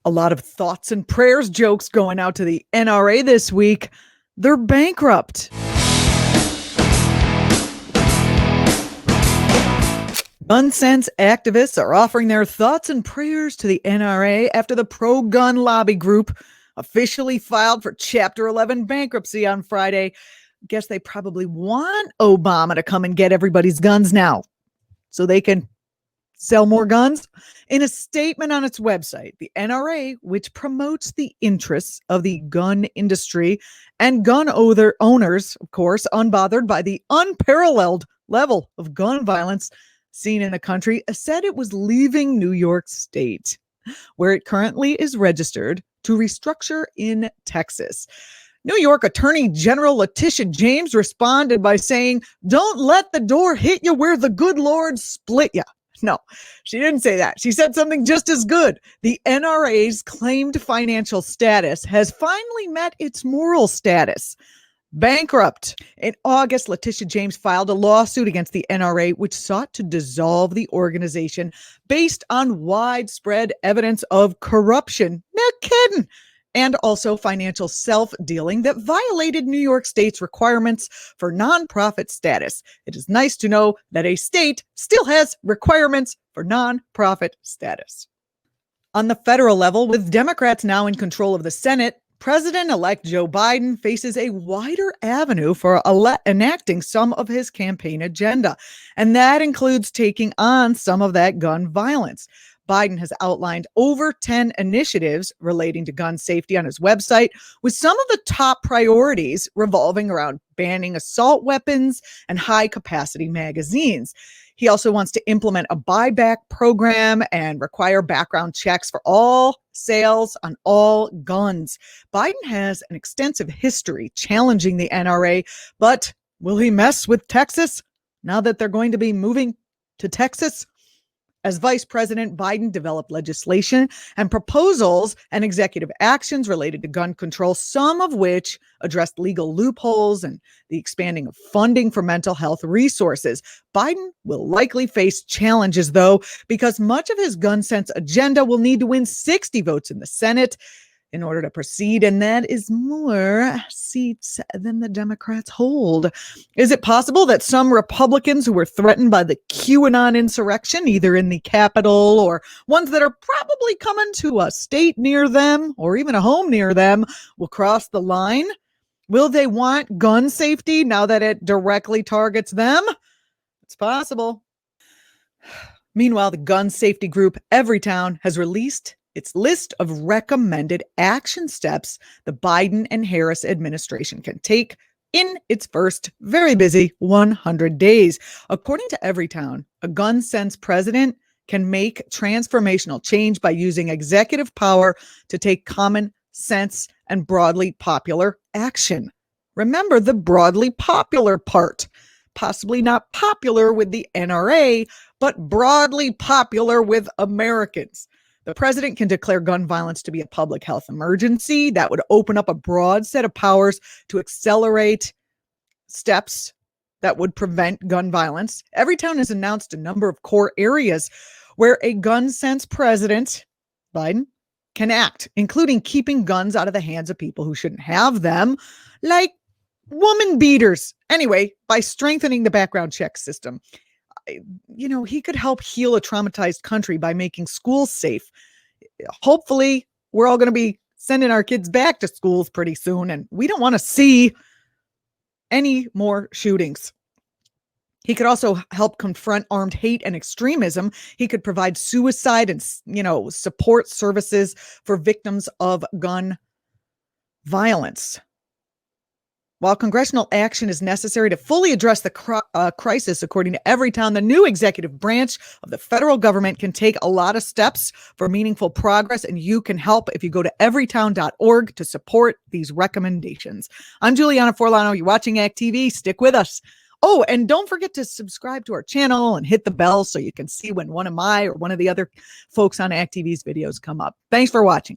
A lot of thoughts and prayers jokes going out to the NRA this week. They're bankrupt. Gun sense activists are offering their thoughts and prayers to the NRA after the pro-gun lobby group officially filed for Chapter 11 bankruptcy on Friday. Guess they probably want Obama to come and get everybody's guns now so they can sell more guns. In a statement on its website, the NRA, which promotes the interests of the gun industry and gun owners, of course, unbothered by the unparalleled level of gun violence seen in the country, said it was leaving New York State, where it currently is registered, to restructure in Texas. New York Attorney General Letitia James responded by saying, "Don't let the door hit you where the good Lord split you." No, she didn't say that. She said something just as good. The NRA's claimed financial status has finally met its moral status. Bankrupt. In August, Letitia James filed a lawsuit against the NRA, which sought to dissolve the organization based on widespread evidence of corruption. No kidding. And also financial self-dealing that violated New York State's requirements for nonprofit status. It is nice to know that a state still has requirements for nonprofit status. On the federal level, with Democrats now in control of the Senate, President-elect Joe Biden faces a wider avenue for enacting some of his campaign agenda, and that includes taking on some of that gun violence. Biden has outlined over 10 initiatives relating to gun safety on his website, with some of the top priorities revolving around banning assault weapons and high-capacity magazines. He also wants to implement a buyback program and require background checks for all sales on all guns. Biden has an extensive history challenging the NRA, but will he mess with Texas now that they're going to be moving to Texas? As Vice President, Biden developed legislation and proposals and executive actions related to gun control, some of which addressed legal loopholes and the expanding of funding for mental health resources. Biden will likely face challenges, though, because much of his gun sense agenda will need to win 60 votes in the Senate in order to proceed, and that is more seats than the Democrats hold. Is it possible that some Republicans who were threatened by the QAnon insurrection, either in the Capitol or ones that are probably coming to a state near them or even a home near them, will cross the line? Will they want gun safety now that it directly targets them? It's possible. Meanwhile, the gun safety group Everytown has released its list of recommended action steps the Biden and Harris administration can take in its first very busy 100 days. According to Everytown, a gun sense president can make transformational change by using executive power to take common sense and broadly popular action. Remember the broadly popular part. Possibly not popular with the NRA, but broadly popular with Americans. The president can declare gun violence to be a public health emergency. That would open up a broad set of powers to accelerate steps that would prevent gun violence. Everytown has announced a number of core areas where a gun sense president, Biden, can act, including keeping guns out of the hands of people who shouldn't have them, like woman beaters. Anyway, by strengthening the background check system. He could help heal a traumatized country by making schools safe. Hopefully, we're all going to be sending our kids back to schools pretty soon, and we don't want to see any more shootings. He could also help confront armed hate and extremism. He could provide suicide and, support services for victims of gun violence. While congressional action is necessary to fully address the crisis, according to Everytown, the new executive branch of the federal government can take a lot of steps for meaningful progress, and you can help if you go to everytown.org to support these recommendations. I'm Julianna Forlano. You're watching ACT.tv. Stick with us. Oh, and don't forget to subscribe to our channel and hit the bell so you can see when one of my or one of the other folks on ACT.tv's videos come up. Thanks for watching.